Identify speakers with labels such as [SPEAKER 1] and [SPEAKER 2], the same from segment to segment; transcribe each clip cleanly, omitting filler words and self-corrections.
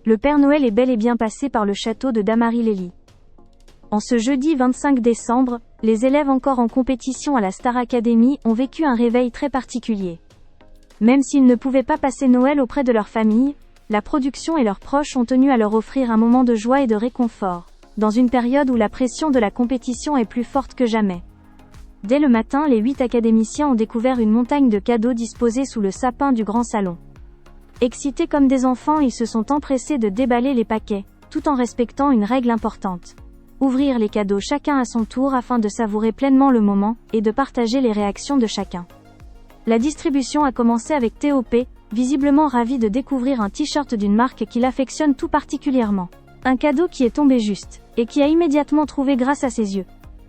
[SPEAKER 1] le Père Noël est bel et bien passé par le château de Damary-Lélis. En ce jeudi 25 décembre, les élèves encore en compétition à la Star Academy ont vécu un réveil très particulier. Même s'ils ne pouvaient pas passer Noël auprès de leur famille, la production et leurs proches ont tenu à leur offrir un moment de joie et de réconfort, dans une période où la pression de la compétition est plus forte que jamais. Dès le matin, les 8 académiciens ont découvert une montagne de cadeaux disposés sous le sapin du grand salon. Excités comme des enfants, ils se sont empressés de déballer les paquets, tout en respectant une règle importante. Ouvrir les cadeaux chacun à son tour afin de savourer pleinement le moment, et de partager les réactions de chacun. La distribution a commencé avec Théo P, visiblement ravi de découvrir un t-shirt d'une marque qu'il affectionne tout particulièrement. Un cadeau qui est tombé juste, et qui a immédiatement trouvé grâce à ses yeux.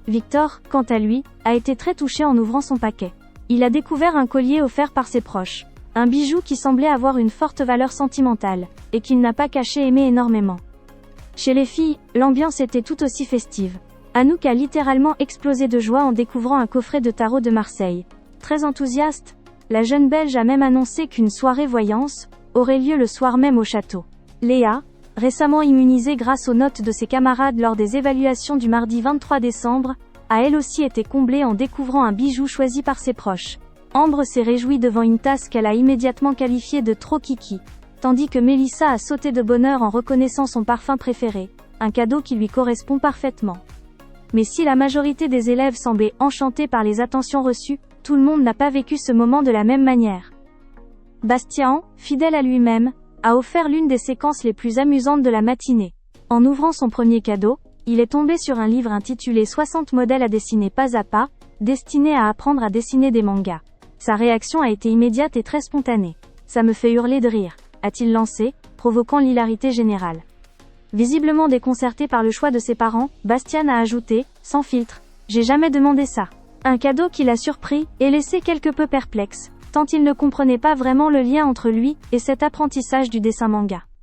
[SPEAKER 1] Victor, quant à lui, a été très touché en ouvrant son paquet. Il a découvert un collier offert par ses proches. Un bijou qui semblait avoir une forte valeur sentimentale, et qu'il n'a pas caché aimer énormément. Chez les filles, l'ambiance était tout aussi festive. Anouk a littéralement explosé de joie en découvrant un coffret de tarot de Marseille. Très enthousiaste, la jeune Belge a même annoncé qu'une soirée voyance aurait lieu le soir même au château. Léa, récemment immunisée grâce aux notes de ses camarades lors des évaluations du mardi 23 décembre, a elle aussi été comblée en découvrant un bijou choisi par ses proches. Ambre s'est réjouie devant une tasse qu'elle a immédiatement qualifiée de trop kiki, tandis que Mélissa a sauté de bonheur en reconnaissant son parfum préféré, un cadeau qui lui correspond parfaitement. Mais si la majorité des élèves semblait enchantée par les attentions reçues, tout le monde n'a pas vécu ce moment de la même manière. Bastien, fidèle à lui-même, a offert l'une des séquences les plus amusantes de la matinée. En ouvrant son premier cadeau, il est tombé sur un livre intitulé 60 modèles à dessiner pas à pas, destiné à apprendre à dessiner des mangas. Sa réaction a été immédiate et très spontanée. Ça me fait hurler de rire, a-t-il lancé, provoquant l'hilarité générale. Visiblement déconcerté par le choix de ses parents, Bastien a ajouté, sans filtre, « J'ai jamais demandé ça ». Un cadeau qui l'a surpris, et laissé quelque peu perplexe, tant il ne comprenait pas vraiment le lien entre lui et cet apprentissage du dessin manga.